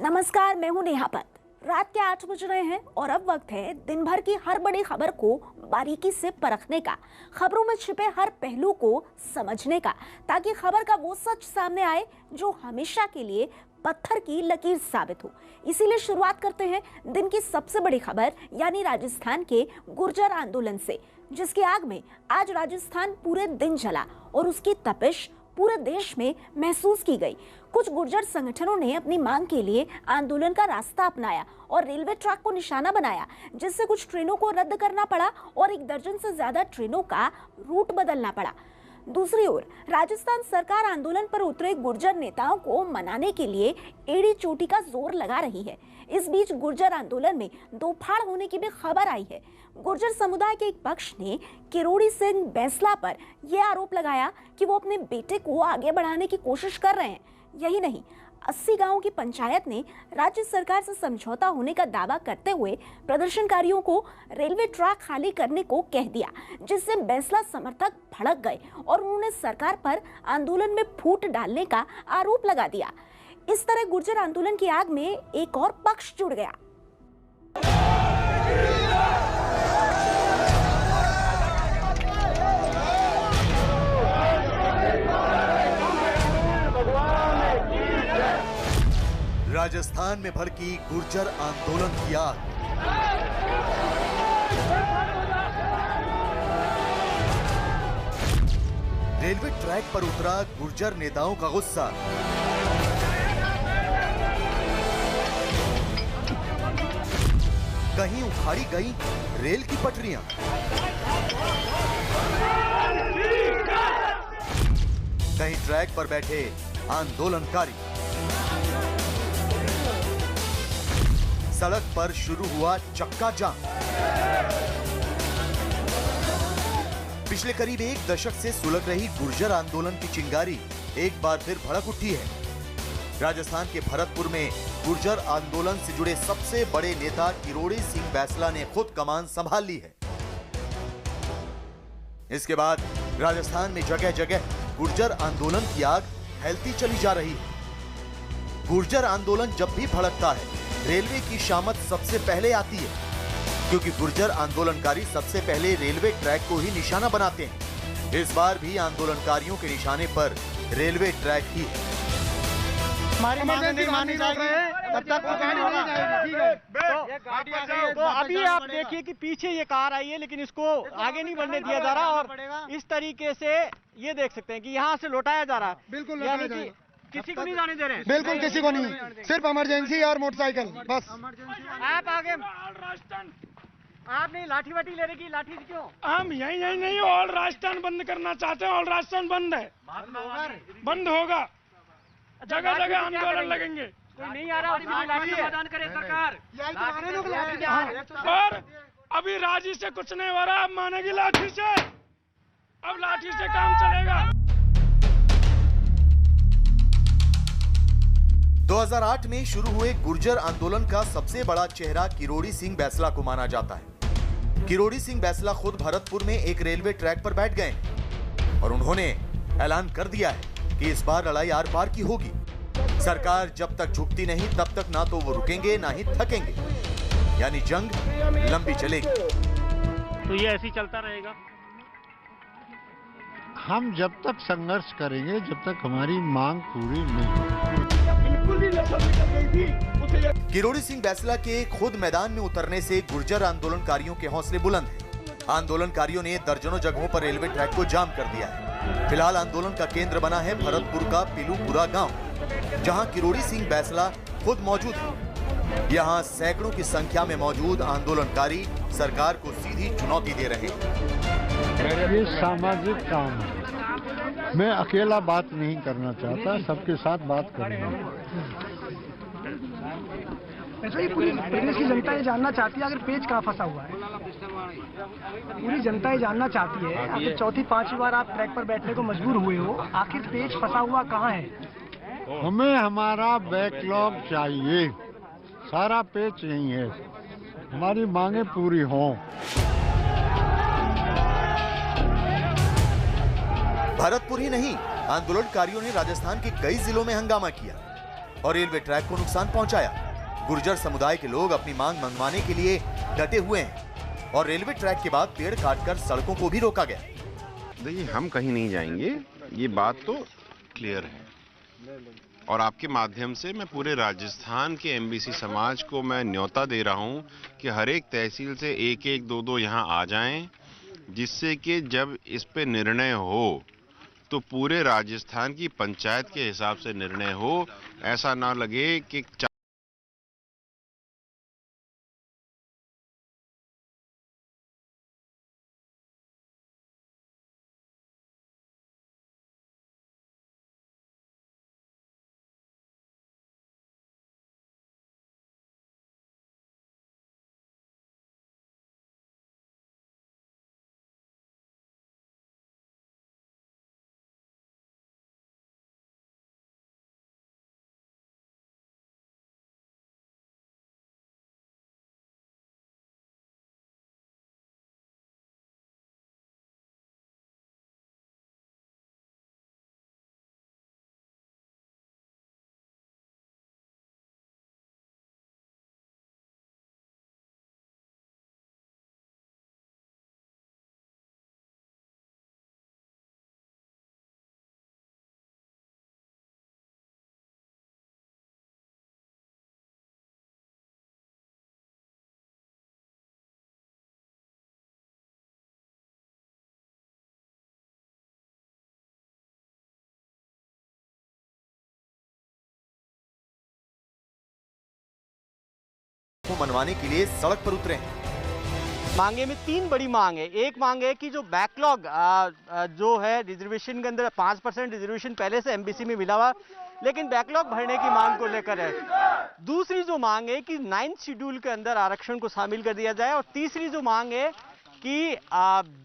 नमस्कार, मैं हूं नेहा पत। रात के 8 बज रहे हैं और अब वक्त है दिन भर की हर बड़ी खबर को बारीकी से परखने का, खबरों में छिपे हर पहलू को समझने का, ताकि खबर का वो सच सामने आए जो हमेशा के लिए पत्थर की लकीर साबित हो। इसीलिए शुरुआत करते हैं दिन की सबसे बड़ी खबर यानी राजस्थान के गुर्जर आंदोलन से, जिसकी आग में आज राजस्थान पूरे दिन जला और उसकी तपिश पूरे देश में महसूस की गई। कुछ गुर्जर संगठनों ने अपनी मांग के लिए आंदोलन का रास्ता अपनाया और रेलवे ट्रैक को निशाना बनाया, जिससे कुछ ट्रेनों को रद्द करना पड़ा और 1 दर्जन से ज्यादा ट्रेनों का रूट बदलना पड़ा। दूसरी ओर राजस्थान सरकार आंदोलन पर उतरे गुर्जर नेताओं को मनाने के लिए एड़ी चोटी का जोर लगा रही है। इस बीच गुर्जर आंदोलन में दो फाड़ होने की भी खबर आई है। गुर्जर समुदाय के एक पक्ष ने किरोड़ी सिंह बैंसला पर यह आरोप लगाया कि वो अपने बेटे को आगे बढ़ाने की कोशिश कर रहे हैं। यही नहीं, 80 गांवों की पंचायत ने राज्य सरकार से समझौता होने का दावा करते हुए प्रदर्शनकारियों को रेलवे ट्रैक खाली करने को कह दिया, जिससे बैंसला समर्थक भड़क गए और उन्होंने सरकार पर आंदोलन में फूट डालने का आरोप लगा दिया। इस तरह गुर्जर आंदोलन की आग में एक और पक्ष जुड़ गया। राजस्थान में भड़की गुर्जर आंदोलन की आग। रेलवे ट्रैक पर उतरा गुर्जर नेताओं का गुस्सा। कहीं उखाड़ी गई रेल की पटरियां, कहीं ट्रैक पर बैठे आंदोलनकारी। सड़क पर शुरू हुआ चक्का जाम। पिछले करीब 1 दशक से सुलग रही गुर्जर आंदोलन की चिंगारी एक बार फिर भड़क उठी है। राजस्थान के भरतपुर में गुर्जर आंदोलन से जुड़े सबसे बड़े नेता किरोड़ी सिंह बैंसला ने खुद कमान संभाल ली है। इसके बाद राजस्थान में जगह जगह गुर्जर आंदोलन की आग फैलती चली जा रही है। गुर्जर आंदोलन जब भी भड़कता है, रेलवे की शामत सबसे पहले आती है, क्योंकि गुर्जर आंदोलनकारी सबसे पहले रेलवे ट्रैक को ही निशाना बनाते हैं। इस बार भी आंदोलनकारियों के निशाने पर रेलवे ट्रैक ही है। हमारी मांग नहीं मानी जाएगी तब तक कुछ नहीं होगा। तो अभी आप देखिए कि पीछे ये कार आई है, लेकिन इसको आगे नहीं बढ़ने दिया जा रहा और इस तरीके से ये देख सकते हैं कि यहाँ से लौटाया जा रहा है। बिल्कुल किसी को नहीं जाने दे रहे हैं, बिल्कुल किसी को नहीं, सिर्फ इमरजेंसी और मोटरसाइकिल बस। आप आगे आप नहीं लाठी वाठी ले रही, लाठी क्यों? हम यही नहीं, ऑल राजस्थान बंद करना चाहते हैं। ऑल राजस्थान बंद है, बंद होगा, जगह जगह आंदोलन लगेंगे। कोई नहीं आ रहा, समाधान करे सरकार। और अभी राजी से कुछ नहीं हो रहा, अब मानेगी लाठी से। अब लाठी से काम चलेगा। 2008 में शुरू हुए गुर्जर आंदोलन का सबसे बड़ा चेहरा किरोड़ी सिंह बैंसला को माना जाता है। किरोड़ी सिंह बैंसला खुद भरतपुर में एक रेलवे ट्रैक पर बैठ गए और उन्होंने ऐलान कर दिया है कि इस बार लड़ाई आर पार की होगी। सरकार जब तक झुकती नहीं तब तक ना तो वो रुकेंगे ना ही थकेंगे, यानी जंग लंबी चलेगी। तो ये ऐसे ही चलता रहेगा। हम जब तक संघर्ष करेंगे जब तक हमारी मांग पूरी नहीं। किरोड़ी सिंह बैंसला के खुद मैदान में उतरने से गुर्जर आंदोलनकारियों के हौसले बुलंद हैं। आंदोलनकारियों ने दर्जनों जगहों पर रेलवे ट्रैक को जाम कर दिया है। फिलहाल आंदोलन का केंद्र बना है भरतपुर का पिलूपुरा गांव, जहां किरोड़ी सिंह बैंसला खुद मौजूद है। यहां सैकड़ों की संख्या में मौजूद आंदोलनकारी सरकार को सीधी चुनौती दे रहे हैं। ये सामाजिक काम है, मैं अकेला बात नहीं करना चाहता, सबके साथ बात करूंगा। ऐसा ही पूरी प्रदेश की जनता ये जानना चाहती है आखिर पेच कहाँ फंसा हुआ है। पूरी जनता ये जानना चाहती है, आखिर चौथी 5वीं बार आप ट्रैक पर बैठने को मजबूर हुए हो, आखिर पेच फंसा हुआ कहाँ है? हमें हमारा बैकलॉग चाहिए, सारा पेच नहीं है, हमारी मांगे पूरी हों। भरतपुर ही नहीं, आंदोलनकारियों ने राजस्थान के कई जिलों में हंगामा किया। और रेलवे ट्रैक को नुकसान पहुंचाया। गुर्जर समुदाय के लोग अपनी मांग मनवाने के लिए डटे हुए हैं और रेलवे ट्रैक के बाद पेड़ काटकर सड़कों को भी रोका गया। देखिए, हम कहीं नहीं जाएंगे, ये बात तो क्लियर है। और आपके माध्यम से मैं पूरे राजस्थान के एमबीसी समाज को मैं न्योता दे रहा हूं कि हर एक तहसील से एक एक दो दो यहां आ जाएं, जिससे कि जब इस पे निर्णय हो तो पूरे राजस्थान की पंचायत के हिसाब से निर्णय हो। ऐसा ना लगे कि को मनवाने के लिए सड़क पर उतरे हैं। मांगे में 3 बड़ी मांग है। एक मांग है कि जो बैकलॉग जो है रिजर्वेशन के अंदर 5% रिजर्वेशन पहले से एमबीसी में मिला हुआ, लेकिन बैकलॉग भरने की मांग को लेकर है। दूसरी जो मांग है कि 9th शेड्यूल के अंदर आरक्षण को शामिल कर दिया जाए। और तीसरी जो मांग है कि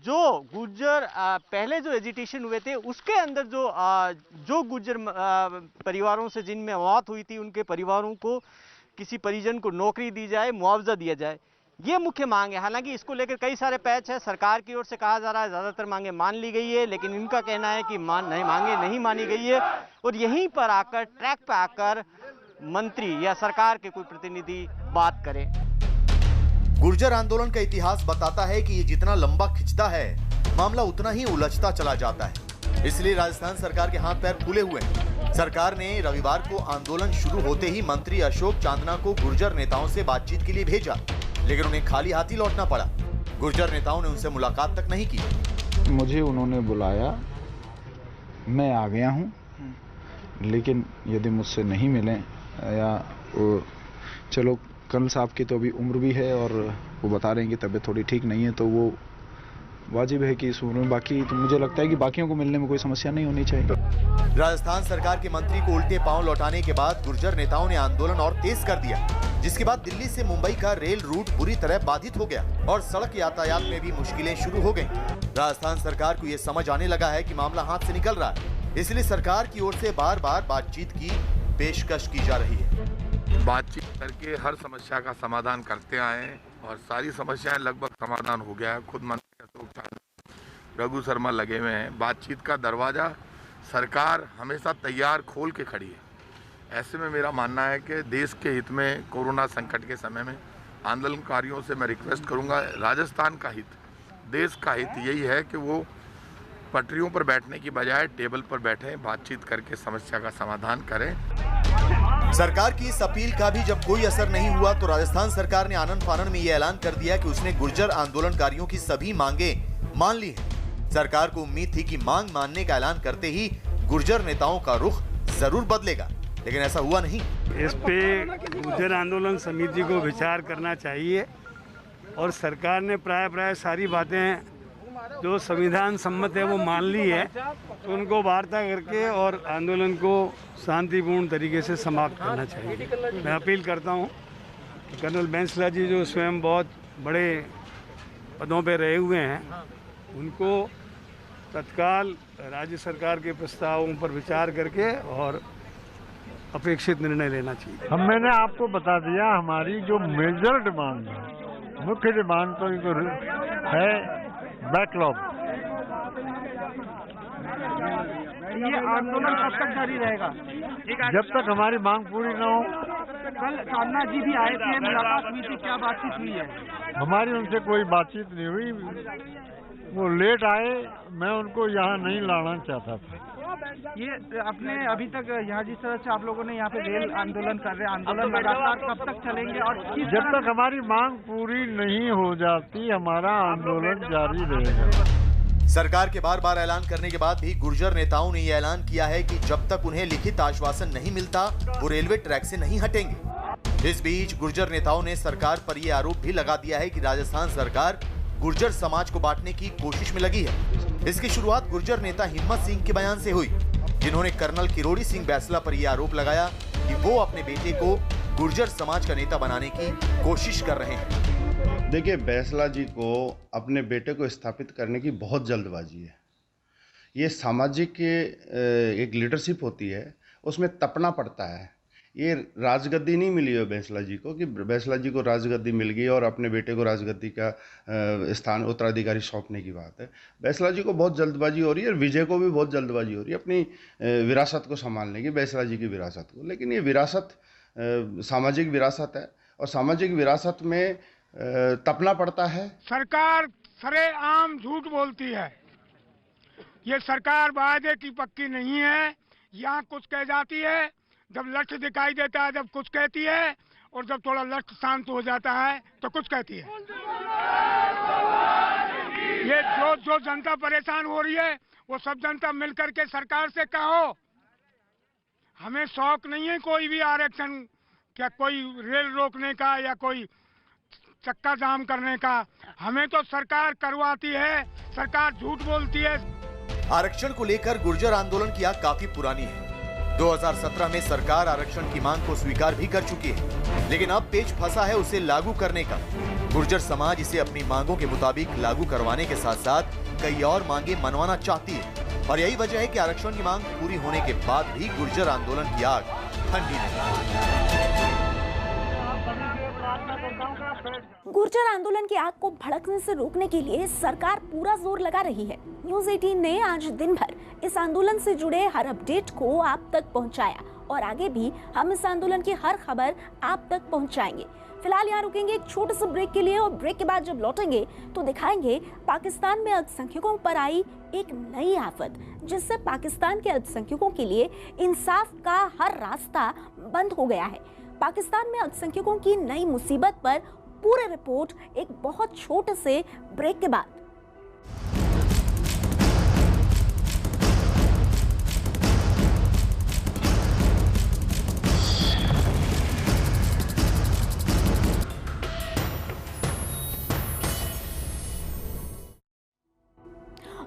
जो गुर्जर पहले जो एजिटेशन हुए थे उसके अंदर जो गुर्जर परिवारों से जिनमें मौत हुई थी उनके परिवारों को किसी परिजन को नौकरी दी जाए, मुआवजा दिया जाए, ये मुख्य मांग है। हालांकि इसको लेकर कई सारे पैच है। सरकार की ओर से कहा जा रहा है ज्यादातर मांगे मान ली गई है, लेकिन इनका कहना है कि मांगे नहीं मानी गई है। और यहीं पर आकर ट्रैक पर आकर मंत्री या सरकार के कोई प्रतिनिधि बात करें। गुर्जर आंदोलन का इतिहास बताता है कि ये जितना लंबा खिंचता है मामला उतना ही उलझता चला जाता है। इसलिए राजस्थान सरकार के हाथ पैर फूले हुए हैं। सरकार ने रविवार को आंदोलन शुरू होते ही मंत्री अशोक चांदना को गुर्जर नेताओं से बातचीत के लिए भेजा, लेकिन उन्हें खाली हाथ ही लौटना पड़ा। गुर्जर नेताओं ने उनसे मुलाकात तक नहीं की। मुझे उन्होंने बुलाया, मैं आ गया हूं, लेकिन यदि मुझसे नहीं मिले या चलो कर्नल साहब की तो अभी उम्र भी है और वो बता रहे हैं कि तबीयत थोड़ी ठीक नहीं है, तो वो वाजिब है कि इस उम्र में, बाकी तो मुझे लगता है कि बाकियों को मिलने में कोई समस्या नहीं होनी चाहिए। राजस्थान सरकार के मंत्री को उल्टे पांव लौटाने के बाद गुर्जर नेताओं ने आंदोलन और तेज कर दिया, जिसके बाद दिल्ली से मुंबई का रेल रूट बुरी तरह बाधित हो गया और सड़क यातायात में भी मुश्किलें शुरू हो गईं। राजस्थान सरकार को ये समझ आने लगा है कि मामला हाथ से निकल रहा है, इसलिए सरकार की ओर से बार बार बातचीत की पेशकश की जा रही है। बातचीत करके हर समस्या का समाधान करते आए और सारी समस्याएं लगभग समाधान हो गया है। खुद मंत्री अशोक चांदना, रघु शर्मा लगे हुए हैं। बातचीत का दरवाजा सरकार हमेशा तैयार खोल के खड़ी है। ऐसे में मेरा मानना है कि देश के हित में कोरोना संकट के समय में आंदोलनकारियों से मैं रिक्वेस्ट करूंगा, राजस्थान का हित, देश का हित यही है कि वो पटरियों पर बैठने की बजाय टेबल पर बैठे, बातचीत करके समस्या का समाधान करें। सरकार की इस अपील का भी जब कोई असर नहीं हुआ तो राजस्थान सरकार ने आनन फानन में यह ऐलान कर दिया कि उसने गुर्जर आंदोलनकारियों की सभी मांगे मान ली हैं। सरकार को उम्मीद थी कि मांग मानने का ऐलान करते ही गुर्जर नेताओं का रुख जरूर बदलेगा, लेकिन ऐसा हुआ नहीं। इस पे गुर्जर आंदोलन समिति को विचार करना चाहिए और सरकार ने प्राय सारी बातें जो संविधान सम्मत है वो मान ली है, तो उनको वार्ता करके और आंदोलन को शांतिपूर्ण तरीके से समाप्त करना चाहिए। मैं अपील करता हूँ कि कर्नल बैंसला जी जो स्वयं बहुत बड़े पदों पे रहे हुए हैं, उनको तत्काल राज्य सरकार के प्रस्तावों पर विचार करके और अपेक्षित निर्णय लेना चाहिए। मैंने आपको बता दिया हमारी जो मेजर डिमांड है, मुख्य डिमांड तो है बैकलॉग। ये आंदोलन कब तक जारी रहेगा? जब तक हमारी मांग पूरी न हो। कल साधना जी भी आए थे, मुलाकात हुई थी, क्या बातचीत हुई है? हमारी उनसे कोई बातचीत नहीं हुई, वो लेट आए, मैं उनको यहाँ नहीं लाना चाहता था। ये अपने अभी तक यहाँ जिस तरह से आप लोगों ने यहाँ पे रेल आंदोलन कर रहे हैं, आंदोलन लगातार कब तक चलेंगे? और जब तक हमारी मांग पूरी नहीं हो जाती हमारा आंदोलन जारी रहेगा। सरकार के बार बार ऐलान करने के बाद भी गुर्जर नेताओं ने यह ऐलान किया है कि जब तक उन्हें लिखित आश्वासन नहीं मिलता वो रेलवे ट्रैक से नहीं हटेंगे। इस बीच गुर्जर नेताओं ने सरकार पर यह आरोप भी लगा दिया है कि राजस्थान सरकार गुर्जर समाज को बांटने की कोशिश में लगी है। इसकी शुरुआत गुर्जर नेता हिम्मत सिंह के बयान से हुई, जिन्होंने कर्नल किरोड़ी सिंह बैसला पर यह आरोप लगाया कि वो अपने बेटे को गुर्जर समाज का नेता बनाने की कोशिश कर रहे हैं। देखिए, बैसला जी को अपने बेटे को स्थापित करने की बहुत जल्दबाजी है। ये सामाजिक एक लीडरशिप होती है, उसमें तपना पड़ता है। ये राजगद्दी नहीं मिली है बैसला जी को कि बैसला जी को राजगद्दी मिल गई और अपने बेटे को राजगद्दी का स्थान उत्तराधिकारी सौंपने की बात है। बैसला जी को बहुत जल्दबाजी हो रही है और विजय को भी बहुत जल्दबाजी हो रही है अपनी विरासत को संभालने की, बैसला जी की विरासत को। लेकिन ये विरासत सामाजिक विरासत है और सामाजिक विरासत में तपना पड़ता है। सरकार सरेआम झूठ बोलती है। ये सरकार वादे की पक्की नहीं है। यहाँ कुछ कह जाती है, जब लक्ष्य दिखाई देता है जब कुछ कहती है, और जब थोड़ा लक्ष्य शांत हो जाता है तो कुछ कहती है। ये जो जनता परेशान हो रही है वो सब जनता मिलकर के सरकार से कहो। हमें शौक नहीं है कोई भी आरक्षण, क्या कोई रेल रोकने का या कोई चक्का जाम करने का। हमें तो सरकार करवाती है, सरकार झूठ बोलती है। आरक्षण को लेकर गुर्जर आंदोलन की आग काफी पुरानी है। 2017 में सरकार आरक्षण की मांग को स्वीकार भी कर चुकी है, लेकिन अब पेच फंसा है उसे लागू करने का। गुर्जर समाज इसे अपनी मांगों के मुताबिक लागू करवाने के साथ साथ कई और मांगे मनवाना चाहती है, और यही वजह है कि आरक्षण की मांग पूरी होने के बाद भी गुर्जर आंदोलन की आग ठंडी नहीं। गुर्जर आंदोलन की आग को भड़कने से रोकने के लिए सरकार पूरा जोर लगा रही है। न्यूज़ 18 ने आज दिन भर इस आंदोलन से जुड़े हर अपडेट को आप तक पहुंचाया, और आगे भी हम इस आंदोलन की हर खबर आप तक पहुंचाएंगे। फिलहाल यहाँ रुकेंगे एक छोटे से ब्रेक के लिए, और ब्रेक के बाद जब लौटेंगे तो दिखाएंगे पाकिस्तान में अल्पसंख्यकों पर आई एक नई आफत, जिससे पाकिस्तान के अल्पसंख्यकों के लिए इंसाफ का हर रास्ता बंद हो गया है। पाकिस्तान में अल्पसंख्यकों की नई मुसीबत पर पूरी रिपोर्ट एक बहुत छोटे से ब्रेक के बाद।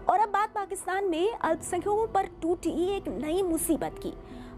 और अब बात पाकिस्तान में अल्पसंख्यकों पर टूटी एक नई मुसीबत की।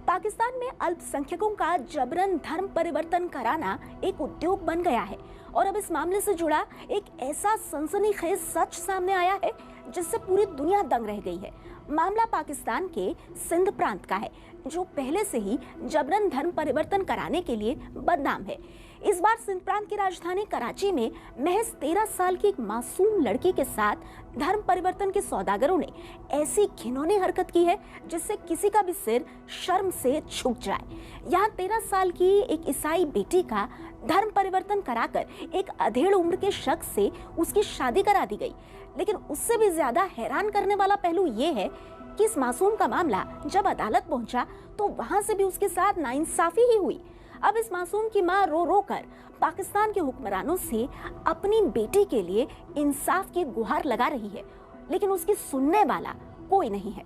पाकिस्तान में अल्पसंख्यकों का जबरन धर्म परिवर्तन कराना एक उद्योग बन गया है, और अब इस मामले से जुड़ा एक ऐसा सनसनीखेज सच सामने आया है जिससे पूरी दुनिया दंग रह गई है। मामला पाकिस्तान के सिंध प्रांत का है, जो पहले से ही जबरन धर्म परिवर्तन कराने के लिए बदनाम है। इस बार सिंध प्रांत की राजधानी कराची में महज 13 साल की एक मासूम लड़की के साथ धर्म परिवर्तन के सौदागरों ने ऐसी घिनौनी हरकत की है जिससे किसी का भी सिर शर्म से झुक जाए। यहाँ 13 साल की एक ईसाई बेटी का धर्म परिवर्तन कराकर एक अधेड़ उम्र के शख्स से उसकी शादी करा दी गई। लेकिन उससे भी ज्यादा हैरान करने वाला पहलू ये है कि इस मासूम का मामला जब अदालत पहुंचा तो वहां से भी उसके साथ नाइंसाफी ही हुई। अब इस मासूम की मां रो रो कर पाकिस्तान के हुक्मरानों से अपनी बेटी के लिए इंसाफ की गुहार लगा रही है, लेकिन उसकी सुनने वाला कोई नहीं है।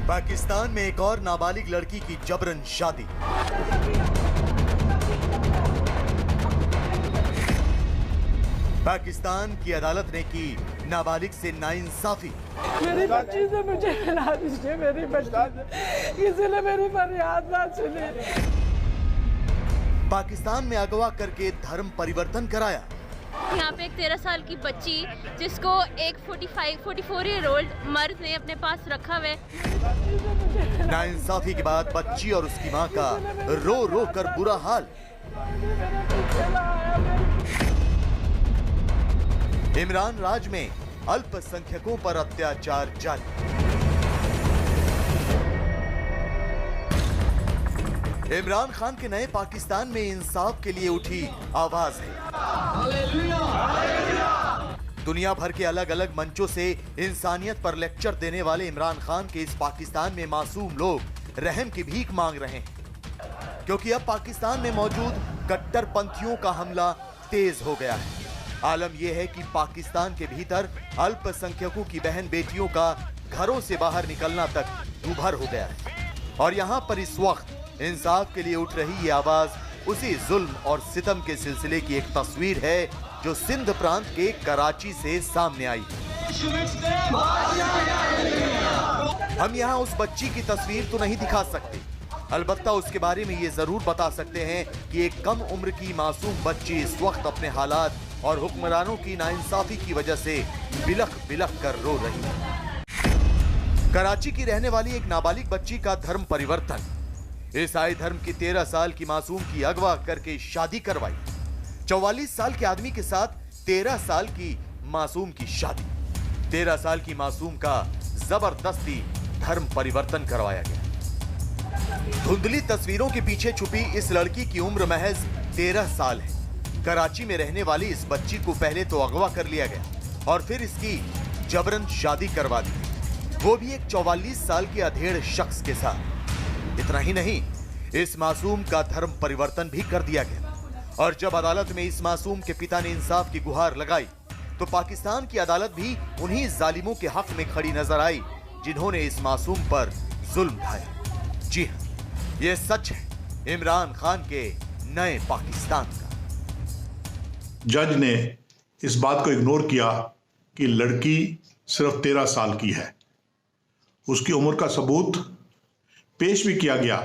पाकिस्तान में एक और नाबालिग लड़की की जबरन शादी। पाकिस्तान की अदालत ने की नाबालिग से नाइंसाफी। मेरी बच्ची से मुझे मिला दीजिए, मेरी बच्ची किसी ने मेरी फरियाद ना सुनी। पाकिस्तान में अगवा करके धर्म परिवर्तन कराया। यहाँ पे एक 13 साल की बच्ची जिसको एक 44 ईयर ओल्ड मर्द ने अपने पास रखा हुआ है। नाइंसाफी के बाद बच्ची और उसकी मां का रो रो कर बुरा हाल। इमरान राज में अल्पसंख्यकों पर अत्याचार जारी। इमरान खान के नए पाकिस्तान में इंसाफ के लिए उठी आवाज है। दुनिया भर के अलग अलग मंचों से इंसानियत पर लेक्चर देने वाले इमरान खान के इस पाकिस्तान में मासूम लोग रहम की भीख मांग रहे हैं, क्योंकि अब पाकिस्तान में मौजूद कट्टरपंथियों का हमला तेज हो गया है। आलम यह है कि पाकिस्तान के भीतर अल्पसंख्यकों की बहन बेटियों का घरों से बाहर निकलना तक दूभर हो गया है। और यहाँ पर इस वक्त इंसाफ के लिए उठ रही ये आवाज उसी जुल्म और सितम के सिलसिले की एक तस्वीर है जो सिंध प्रांत के कराची से सामने आई। हम यहाँ उस बच्ची की तस्वीर तो नहीं दिखा सकते, अलबत्ता उसके बारे में ये जरूर बता सकते हैं कि एक कम उम्र की मासूम बच्ची इस वक्त अपने हालात और हुक्मरानों की नाइंसाफी की वजह से बिलख बिलख कर रो रही है। कराची की रहने वाली एक नाबालिग बच्ची का धर्म परिवर्तन, ईसाई धर्म की 13 साल की मासूम की अगवा करके शादी करवाई। 44 साल के आदमी के साथ 13 साल की मासूम की शादी। 13 साल की मासूम का जबरदस्ती धर्म परिवर्तन करवाया गया। धुंधली तस्वीरों के पीछे छुपी इस लड़की की उम्र महज 13 साल है। कराची में रहने वाली इस बच्ची को पहले तो अगवा कर लिया गया और फिर इसकी जबरन शादी करवा दी, वो भी एक 44 साल के अधेड़ शख्स के साथ। इतना ही नहीं, इस मासूम का धर्म परिवर्तन भी कर दिया गया। और जब अदालत में इस मासूम के पिता ने इंसाफ की गुहार लगाई तो पाकिस्तान की अदालत भी उन्हीं जालिमों के हक में खड़ी नजर आई जिन्होंने इस मासूम पर जुल्म ढाया। जी हाँ, ये सच है इमरान खान के नए पाकिस्तान का। जज ने इस बात को इग्नोर किया कि लड़की सिर्फ 13 साल की है। उसकी उम्र का सबूत पेश भी किया गया,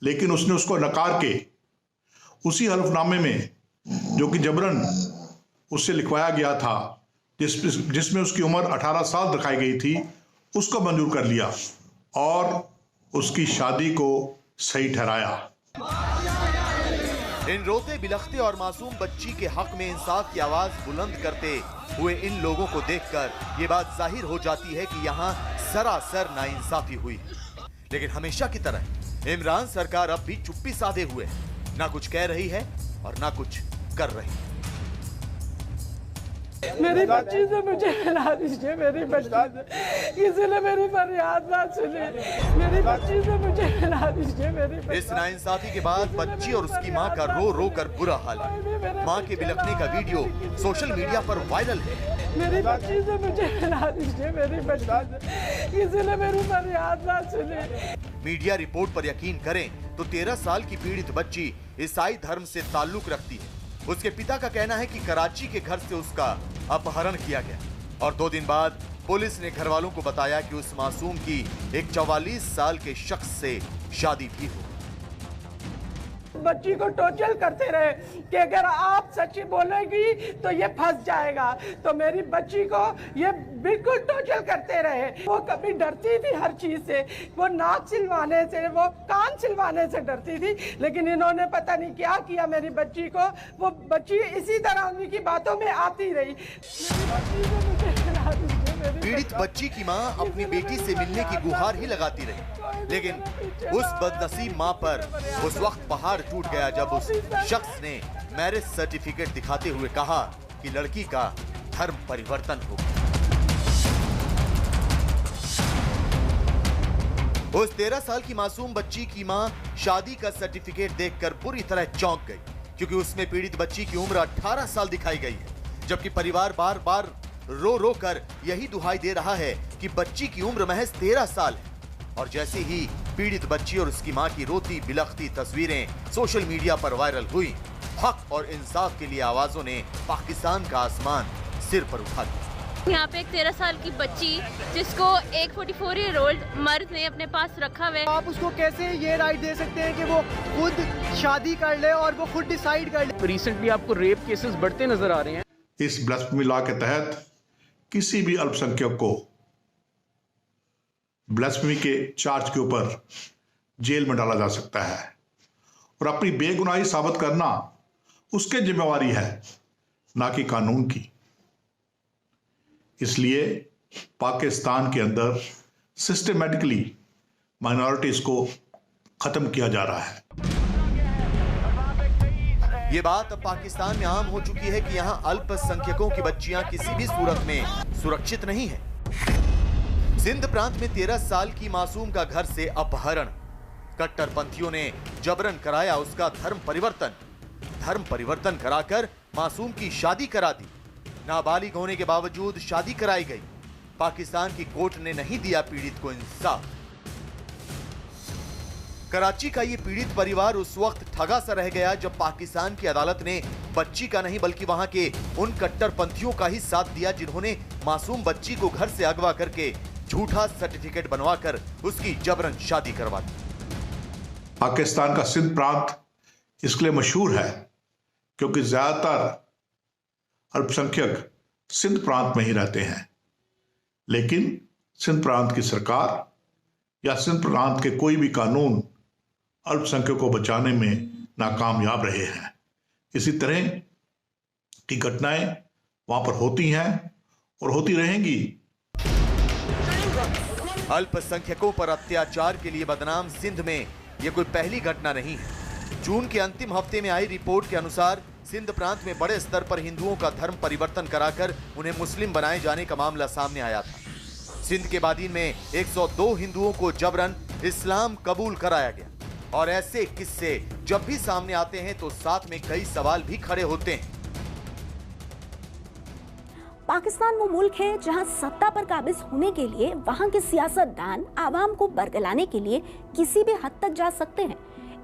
लेकिन उसने उसको नकार के उसी हलफनामे में जो कि जबरन उससे लिखवाया गया था, जिसमें उसकी उम्र 18 साल दिखाई गई थी, उसको मंजूर कर लिया और उसकी शादी को सही ठहराया। इन रोते बिलखते और मासूम बच्ची के हक में इंसाफ की आवाज बुलंद करते हुए इन लोगों को देखकर ये बात जाहिर हो जाती है कि यहाँ सरासर नाइंसाफी हुई है। लेकिन हमेशा की तरह इमरान सरकार अब भी चुप्पी साधे हुए है, ना कुछ कह रही है और ना कुछ कर रही है। मेरी बच्ची से मुझे मिला दीजिए, मेरी बच्ची से किसी ने मेरी फरियाद ना सुनी, मेरी बच्ची से मुझे मिला दीजिए, मेरी बच्ची। इस नाइंसाफी के बाद बच्ची और उसकी मां का रो रो कर बुरा हाल है। मां के बिलखने का वीडियो सोशल मीडिया पर वायरल है। मेरी बच्ची से मुझे मिला दीजिए, मेरी बच्ची से किसी ने मेरी फरियाद ना सुनी। मीडिया रिपोर्ट पर यकीन करें तो 13 साल की पीड़ित बच्ची ईसाई धर्म से ताल्लुक रखती है। उसके पिता का कहना है कि कराची के घर से उसका अपहरण किया गया और 2 दिन बाद पुलिस ने घर वालों को बताया कि उस मासूम की एक 44 साल के शख्स से शादी भी हो। बच्ची को टॉर्चर करते रहे कि अगर आप सच्ची बोलेगी तो ये फंस जाएगा, तो मेरी बच्ची को ये बिल्कुल टॉर्चर करते रहे। वो कभी डरती थी हर चीज से, वो नाक सिलवाने से, वो कान सिलवाने से डरती थी, लेकिन इन्होंने पता नहीं क्या किया मेरी बच्ची को। वो बच्ची इसी तरह उनकी बातों में आती रही। पीड़ित बच्ची की मां अपनी बेटी से मिलने की गुहार ही लगाती रही, लेकिन उस बदनसीब मां पर उस वक्त पहाड़ टूट गया जब उस शख्स ने मैरिज सर्टिफिकेट दिखाते हुए कहा कि लड़की का धर्म परिवर्तन हो। उस 13 साल की मासूम बच्ची की मां शादी का सर्टिफिकेट देखकर पूरी तरह चौंक गई, क्योंकि उसमें पीड़ित बच्ची की उम्र 18 साल दिखाई गई है, जबकि परिवार बार बार रो रो कर यही दुहाई दे रहा है कि बच्ची की उम्र महज 13 साल है। और जैसे ही पीड़ित बच्ची और उसकी मां की रोती बिलखती तस्वीरें सोशल मीडिया पर वायरल हुई, हक और इंसाफ के लिए आवाजों ने पाकिस्तान का आसमान सिर पर उठा लिया। यहाँ पे एक 13 साल की बच्ची जिसको एक 44 ईयर ओल्ड मर्द ने अपने पास रखा हुआ है। आप उसको कैसे ये राइट दे सकते हैं कि वो खुद शादी कर ले और वो खुद डिसाइड कर ले। रिसेंटली आपको रेप केसेस बढ़ते नजर आ रहे हैं। इस ब्लास्फेमी लॉ के तहत किसी भी अल्पसंख्यक को ब्लास्फेमी के चार्ज के ऊपर जेल में डाला जा सकता है और अपनी बेगुनाही साबित करना उसकी जिम्मेवारी है, ना कि कानून की। इसलिए पाकिस्तान के अंदर सिस्टमैटिकली माइनॉरिटीज को खत्म किया जा रहा है। ये बात अब पाकिस्तान में आम हो चुकी है कि यहाँ अल्पसंख्यकों की बच्चियां किसी भी सूरत में सुरक्षित नहीं है। सिंध प्रांत में 13 साल की मासूम का घर से अपहरण, कट्टरपंथियों ने जबरन कराया उसका धर्म परिवर्तन कराकर मासूम की शादी करा दी। नाबालिग होने के बावजूद शादी कराई गई। पाकिस्तान की कोर्ट ने नहीं दिया पीड़ित को इंसाफ। कराची का ये पीड़ित परिवार उस वक्त ठगा सा रह गया जब पाकिस्तान की अदालत ने बच्ची का नहीं बल्कि वहां के उन कट्टरपंथियों का ही साथ दिया जिन्होंने मासूम बच्ची को घर से अगवा करके झूठा सर्टिफिकेट बनवाकर उसकी जबरन शादी करवा दी। पाकिस्तान का सिंध प्रांत इसके लिए मशहूर है क्योंकि ज्यादातर अल्पसंख्यक सिंध प्रांत में ही रहते हैं, लेकिन सिंध प्रांत की सरकार या सिंध प्रांत के कोई भी कानून अल्पसंख्यकों को बचाने में नाकामयाब रहे हैं। इसी तरह की घटनाएं वहां पर होती हैं और होती रहेंगी। अल्पसंख्यकों पर अत्याचार के लिए बदनाम सिंध में यह कोई पहली घटना नहीं है। जून के अंतिम हफ्ते में आई रिपोर्ट के अनुसार सिंध प्रांत में बड़े स्तर पर हिंदुओं का धर्म परिवर्तन कराकर उन्हें मुस्लिम बनाए जाने का मामला सामने आया था। सिंध के बादीन में 102 हिंदुओं को जबरन इस्लाम कबूल कराया गया और ऐसे किस्से जब भी सामने आते हैं तो साथ में कई सवाल भी खड़े होते हैं। पाकिस्तान वो मुल्क है जहां सत्ता पर काबिज होने के लिए वहां के सियासतदान आवाम को बरगलाने के लिए किसी भी हद तक जा सकते हैं।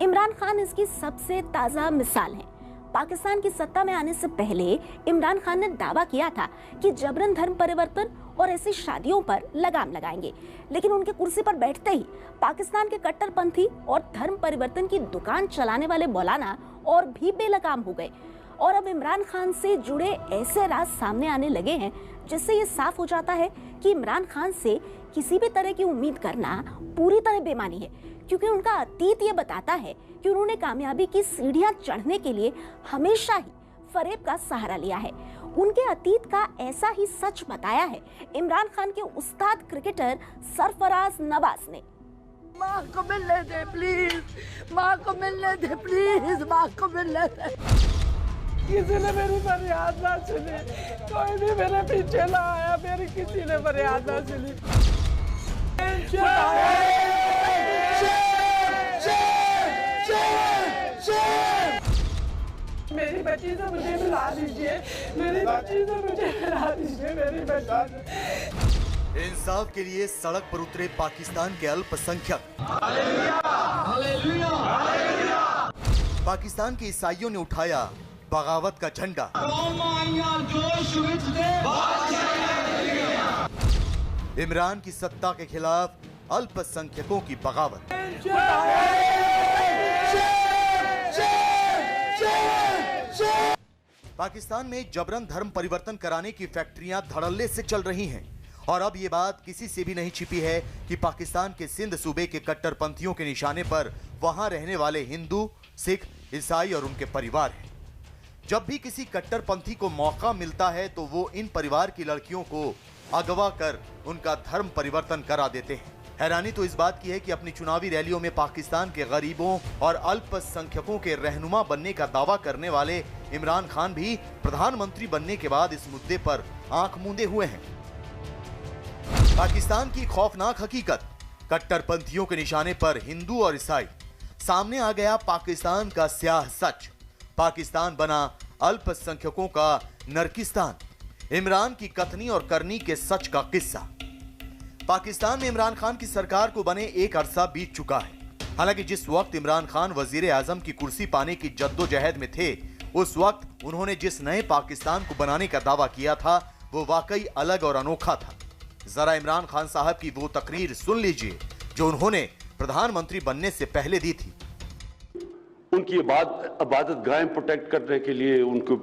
इमरान खान इसकी सबसे ताज़ा मिसाल है। पाकिस्तान की सत्ता में आने से पहले इमरान खान ने दावा किया था कि जबरन धर्म परिवर्तन और ऐसी शादियों पर लगाम लगाएंगे, लेकिन उनके कुर्सी पर बैठते ही पाकिस्तान के कट्टरपंथी और धर्म परिवर्तन की दुकान चलाने वाले मौलाना और भी बेलगाम हो गए और अब इमरान खान से जुड़े ऐसे राज सामने आने लगे हैं जिससे ये साफ हो जाता है कि इमरान खान से किसी भी तरह की उम्मीद करना पूरी तरह बेमानी है, क्योंकि उनका अतीत ये बताता है कि उन्होंने कामयाबी की सीढ़ियां चढ़ने के लिए हमेशा ही फरेब का सहारा लिया है। उनके अतीत का ऐसा ही सच बताया है इमरान खान के उस्ताद क्रिकेटर सरफराज नवाज ने। माँ को मिलने दे प्लीज, माँ को मिलने दे प्लीज, माँ को मिलने दे। किसी ने मेरी फरियाद ना सुनी, कोई भी मेरे पीछे ना आया, मेरी किसी ने फरियाद ना सुनी। मेरी बच्ची से मुझे मिला दीजिए, मेरी बच्ची से मुझे मिला दीजिए, मेरी बच्ची। इंसाफ के लिए सड़क पर उतरे पाकिस्तान के अल्पसंख्यक। पाकिस्तान के ईसाइयों ने उठाया बगावत का झंडा। इमरान की सत्ता के खिलाफ अल्पसंख्यकों की बगावत। पाकिस्तान में जबरन धर्म परिवर्तन कराने की फैक्ट्रियां धड़ल्ले से चल रही हैं और अब ये बात किसी से भी नहीं छिपी है कि पाकिस्तान के सिंध सूबे के कट्टरपंथियों के निशाने पर वहां रहने वाले हिंदू, सिख, ईसाई और उनके परिवार हैं। जब भी किसी कट्टरपंथी को मौका मिलता है तो वो इन परिवार की लड़कियों को अगवा कर उनका धर्म परिवर्तन करा देते हैं। हैरानी तो इस बात की है कि अपनी चुनावी रैलियों में पाकिस्तान के गरीबों और अल्पसंख्यकों के रहनुमा बनने का दावा करने वाले इमरान खान भी प्रधानमंत्री बनने के बाद इस मुद्दे पर आंख मूंदे हुए हैं। पाकिस्तान की खौफनाक हकीकत, कट्टरपंथियों के निशाने पर हिंदू और ईसाई। सामने आ गया पाकिस्तान का स्याह सच। पाकिस्तान बना अल्पसंख्यकों का नरकिस्तान। इमरान की कथनी और करनी के सच का किस्सा। पाकिस्तान में इमरान खान की सरकार को बने एक अरसा बीत चुका है। हालांकि जिस वक्त इमरान खान वजीर आजम की कुर्सी पाने की जद्दोजहद में थे, उस वक्त उन्होंने जिस नए पाकिस्तान को बनाने का दावा किया था वो वाकई अलग और अनोखा था। जरा इमरान खान साहब की वो तकरीर सुन लीजिए जो उन्होंने प्रधानमंत्री बनने से पहले दी थी। उनकी इबादत गाहें प्रोटेक्ट करने के लिए उनको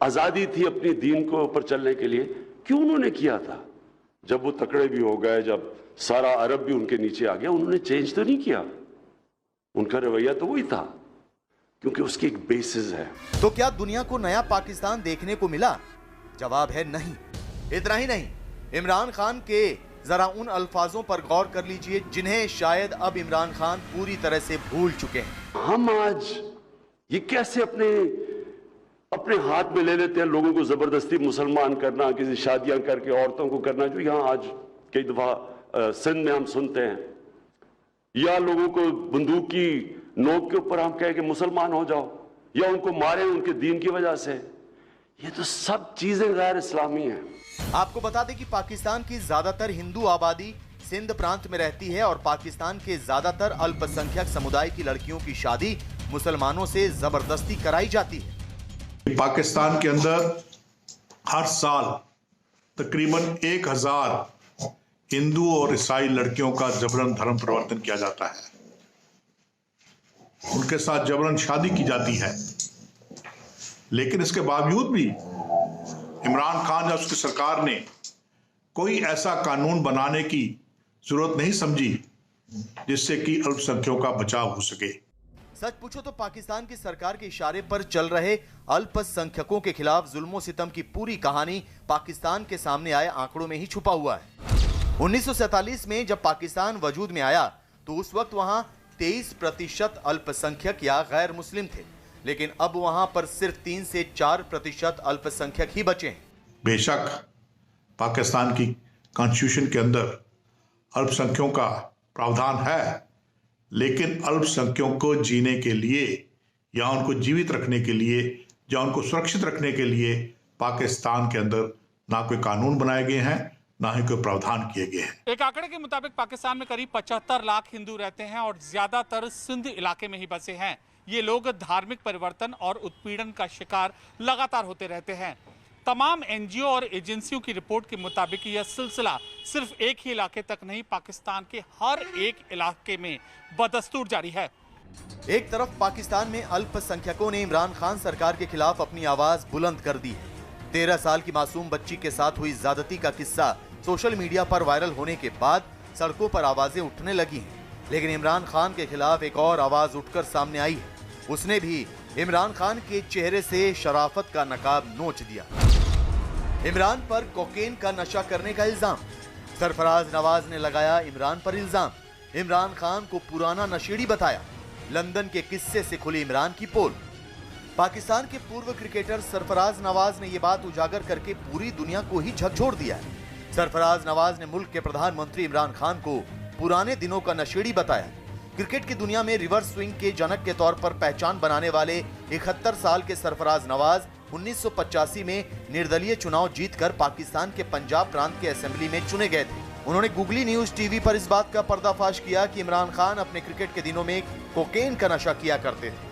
आज़ादी थी अपनी दीन को ऊपर चलने के लिए, क्यों उन्होंने किया था? जब वो तकड़े भी हो गए, जब सारा अरब भी उनके नीचे आ गया, उन्होंने चेंज तो नहीं किया। उनका रवैया तो वही था, क्योंकि उसकी एक बेसिस है। तो क्या दुनिया को नया पाकिस्तान देखने को मिला? जवाब है नहीं। इतना ही नहीं, इमरान खान के जरा उन अल्फाजों पर गौर कर लीजिए जिन्हें शायद अब इमरान खान पूरी तरह से भूल चुके हैं। हम आज ये कैसे अपने हाथ में ले लेते हैं लोगों को जबरदस्ती मुसलमान करना, किसी शादियां करके औरतों को करना, जो यहाँ आज कई दफा सिंध में हम सुनते हैं, या लोगों को बंदूक की नोक के ऊपर हम कहें कि मुसलमान हो जाओ, या उनको मारे उनके दीन की वजह से। ये तो सब चीजें गैर इस्लामी हैं। आपको बता दें कि पाकिस्तान की ज्यादातर हिंदू आबादी सिंध प्रांत में रहती है और पाकिस्तान के ज्यादातर अल्पसंख्यक समुदाय की लड़कियों की शादी मुसलमानों से जबरदस्ती कराई जाती है। पाकिस्तान के अंदर हर साल तकरीबन 1000 हिंदू और ईसाई लड़कियों का जबरन धर्म परिवर्तन किया जाता है, उनके साथ जबरन शादी की जाती है। लेकिन इसके बावजूद भी इमरान खान या उसकी सरकार ने कोई ऐसा कानून बनाने की जरूरत नहीं समझी जिससे कि अल्पसंख्यकों का बचाव हो सके। सच पूछो तो पाकिस्तान की सरकार के इशारे पर चल रहे अल्पसंख्यकों के खिलाफ जुल्म सितम की पूरी कहानी पाकिस्तान के सामने आए आंकड़ों में ही छुपा हुआ है। 1947 में जब पाकिस्तान वजूद में आया तो उस वक्त वहां 23% अल्पसंख्यक या गैर मुस्लिम थे, लेकिन अब वहां पर सिर्फ 3 से 4% अल्पसंख्यक ही बचे हैं। बेशक पाकिस्तान की कॉन्स्टिट्यूशन के अंदर अल्पसंख्यकों का प्रावधान है, लेकिन अल्पसंख्यकों को जीने के लिए या उनको जीवित रखने के लिए या उनको सुरक्षित रखने के लिए पाकिस्तान के अंदर ना कोई कानून बनाए गए हैं, ना ही कोई प्रावधान किए गए हैं। एक आंकड़े के मुताबिक पाकिस्तान में करीब 75 लाख हिंदू रहते हैं और ज्यादातर सिंध इलाके में ही बसे हैं। ये लोग धार्मिक परिवर्तन और उत्पीड़न का शिकार लगातार होते रहते हैं। तमाम एनजीओ और एजेंसियों की रिपोर्ट के मुताबिक यह सिलसिला सिर्फ एक ही इलाके तक नहीं, पाकिस्तान के हर एक इलाके में बदस्तूर जारी है। एक तरफ पाकिस्तान में अल्पसंख्यकों ने इमरान खान सरकार के खिलाफ अपनी आवाज बुलंद कर दी है। 13 साल की मासूम बच्ची के साथ हुई ज्यादती का किस्सा सोशल मीडिया पर वायरल होने के बाद सड़कों पर आवाजें उठने लगी हैं, लेकिन इमरान खान के खिलाफ एक और आवाज उठकर सामने आई है। उसने भी इमरान खान के चेहरे से शराफत का नकाब नोच दिया। इमरान पर कोकेन का नशा करने का इल्जाम, सरफराज नवाज ने लगाया इमरान पर इल्जाम। इमरान खान को पुराना नशेड़ी बताया। लंदन के किस्से से खुली इमरान की पोल। पाकिस्तान के पूर्व क्रिकेटर सरफराज नवाज ने यह बात उजागर करके पूरी दुनिया को ही झकझोर दिया है। सरफराज नवाज ने मुल्क के प्रधानमंत्री इमरान खान को पुराने दिनों का नशेड़ी बताया। क्रिकेट की दुनिया में रिवर्स स्विंग के जनक के तौर पर पहचान बनाने वाले 71 साल के सरफराज नवाज 1985 में निर्दलीय चुनाव जीतकर पाकिस्तान के पंजाब प्रांत के असेंबली में चुने गए थे। उन्होंने गूगली न्यूज टीवी पर इस बात का पर्दाफाश किया कि इमरान खान अपने क्रिकेट के दिनों में कोकेन का नशा किया करते थे।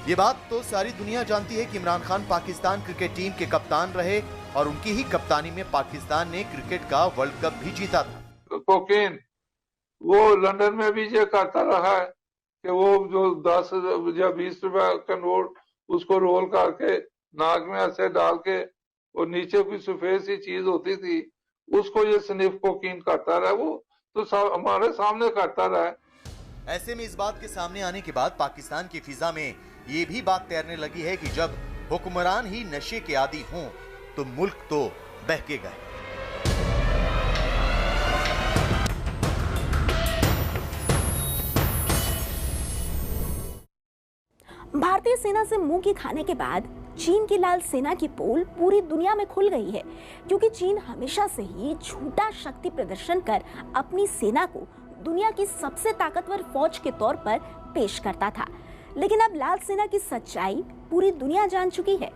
ये बात तो सारी दुनिया जानती है कि इमरान खान पाकिस्तान क्रिकेट टीम के कप्तान रहे और उनकी ही कप्तानी में पाकिस्तान ने क्रिकेट का वर्ल्ड कप भी जीता था। कोकेन वो लंदन में भी ये करता रहा है कि वो जो 10 या 20 रुपए का नोट उसको रोल करके नाक में ऐसे डाल के और नीचे कोई सफेद सी चीज होती थी उसको ये स्निफ कोकीन करता रहा। वो तो हमारे सामने करता रहा। ऐसे में इस बात के सामने आने के बाद पाकिस्तान की फिजा में ये भी बात तैरने लगी है कि जब हुक्मरान ही नशे के आदी हों तो मुल्क तो बहकेगा। भारतीय सेना से मुंह की खाने के बाद चीन की लाल सेना की पोल पूरी दुनिया में खुल गई है, क्योंकि चीन हमेशा से ही झूठा शक्ति प्रदर्शन कर अपनी सेना को दुनिया की सबसे ताकतवर फौज के तौर पर पेश करता था। लेकिन अब लाल सेना की सच्चाई पूरी दुनिया जान चुकी है।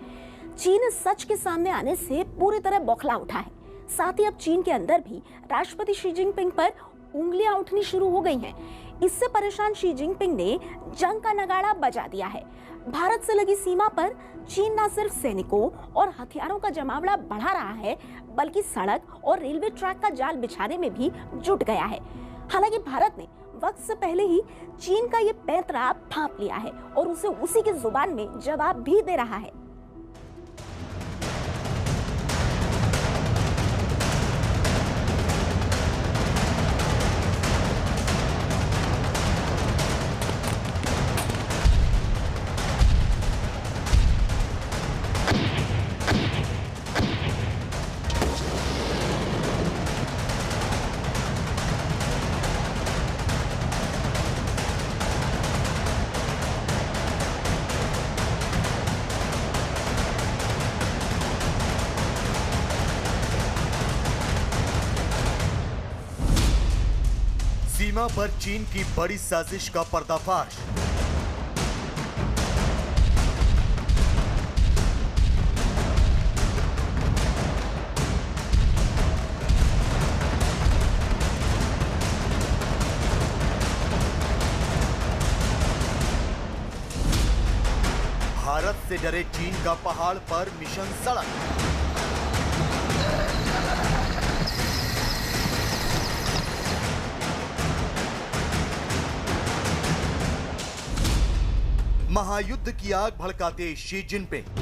चीन सच के सामने आने से पूरी तरह बौखला उठा है। साथ ही अब चीन के अंदर भी राष्ट्रपति शी जिनपिंग पर उंगलियां उठनी शुरू हो गई हैं। इससे परेशान शी जिनपिंग ने जंग का नगाड़ा बजा दिया है। भारत से लगी सीमा पर चीन न सिर्फ सैनिकों और हथियारों का जमावड़ा बढ़ा रहा है, बल्कि सड़क और रेलवे ट्रैक का जाल बिछाने में भी जुट गया है। हालांकि भारत ने वक्त से पहले ही चीन का ये पैंतरा भांप लिया है और उसे उसी की जुबान में जवाब भी दे रहा है। सीमा पर चीन की बड़ी साजिश का पर्दाफाश। भारत से डरे चीन का पहाड़ पर मिशन सड़क। महायुद्ध की आग भड़काते शी जिनपिंग।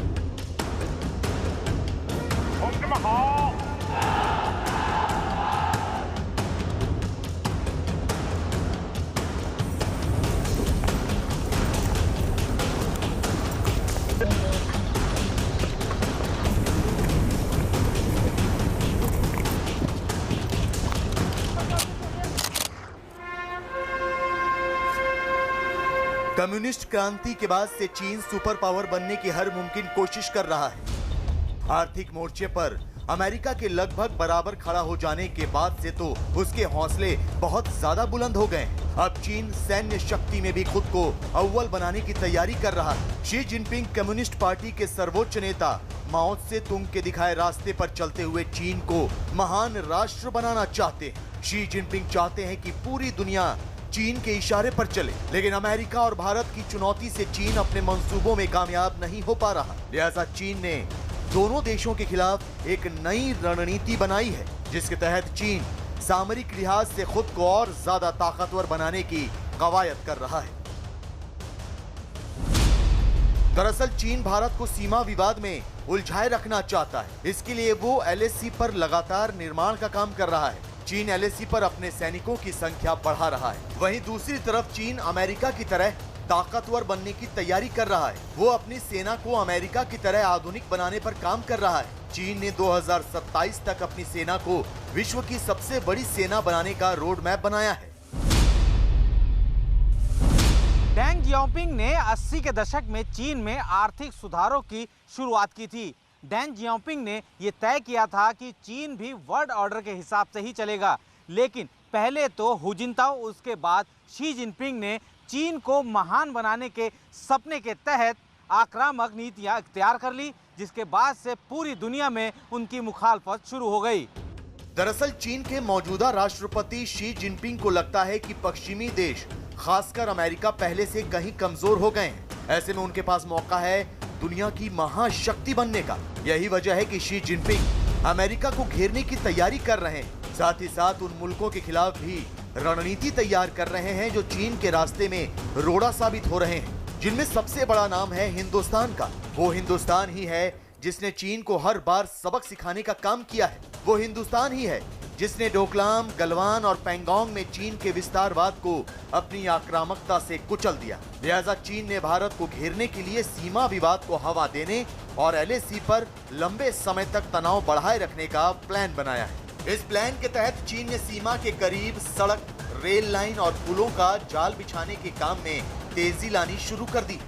कम्युनिस्ट क्रांति के बाद से चीन सुपर पावर बनने की हर मुमकिन कोशिश कर रहा है। आर्थिक मोर्चे पर अमेरिका के लगभग बराबर खड़ा हो जाने के बाद से तो उसके हौसले बहुत ज्यादा बुलंद हो गए। अब चीन सैन्य शक्ति में भी खुद को अव्वल बनाने की तैयारी कर रहा है। शी जिनपिंग कम्युनिस्ट पार्टी के सर्वोच्च नेता माओ से तुंग के दिखाए रास्ते पर चलते हुए चीन को महान राष्ट्र बनाना चाहते हैं। शी जिनपिंग चाहते हैं कि पूरी दुनिया चीन के इशारे पर चले, लेकिन अमेरिका और भारत की चुनौती से चीन अपने मंसूबों में कामयाब नहीं हो पा रहा। लिहाजा चीन ने दोनों देशों के खिलाफ एक नई रणनीति बनाई है, जिसके तहत चीन सामरिक लिहाज से खुद को और ज्यादा ताकतवर बनाने की कवायद कर रहा है। दरअसल चीन भारत को सीमा विवाद में उलझाए रखना चाहता है। इसके लिए वो LAC पर लगातार निर्माण का काम कर रहा है। चीन LAC पर अपने सैनिकों की संख्या बढ़ा रहा है। वहीं दूसरी तरफ चीन अमेरिका की तरह ताकतवर बनने की तैयारी कर रहा है। वो अपनी सेना को अमेरिका की तरह आधुनिक बनाने पर काम कर रहा है। चीन ने 2027 तक अपनी सेना को विश्व की सबसे बड़ी सेना बनाने का रोड मैप बनाया है। डेंग जियाओपिंग ने 80 के दशक में चीन में आर्थिक सुधारों की शुरुआत की थी। डेंग जियाओपिंग ने यह तय किया था कि चीन भी वर्ल्ड ऑर्डर के हिसाब से ही चलेगा, लेकिन पहले तो हु जिनताओ, उसके बाद शी जिनपिंग ने चीन को महान बनाने के सपने के तहत आक्रामक नीतियां इख्तियार कर ली, जिसके बाद से पूरी दुनिया में उनकी मुखालफत शुरू हो गई। दरअसल चीन के मौजूदा राष्ट्रपति शी जिनपिंग को लगता है कि पश्चिमी देश, खासकर अमेरिका, पहले से कहीं कमजोर हो गए हैं। ऐसे में उनके पास मौका है दुनिया की महाशक्ति बनने का। यही वजह है कि शी जिनपिंग अमेरिका को घेरने की तैयारी कर रहे हैं। साथ ही साथ उन मुल्कों के खिलाफ भी रणनीति तैयार कर रहे हैं जो चीन के रास्ते में रोड़ा साबित हो रहे हैं, जिनमें सबसे बड़ा नाम है हिंदुस्तान का। वो हिंदुस्तान ही है जिसने चीन को हर बार सबक सिखाने का काम किया है। वो हिंदुस्तान ही है जिसने डोकलाम, गलवान और पैंगोंग में चीन के विस्तारवाद को अपनी आक्रामकता से कुचल दिया। लिहाजा चीन ने भारत को घेरने के लिए सीमा विवाद को हवा देने और LAC पर लंबे समय तक तनाव बढ़ाए रखने का प्लान बनाया है। इस प्लान के तहत चीन ने सीमा के करीब सड़क, रेल लाइन और पुलों का जाल बिछाने के काम में तेजी लानी शुरू कर दी।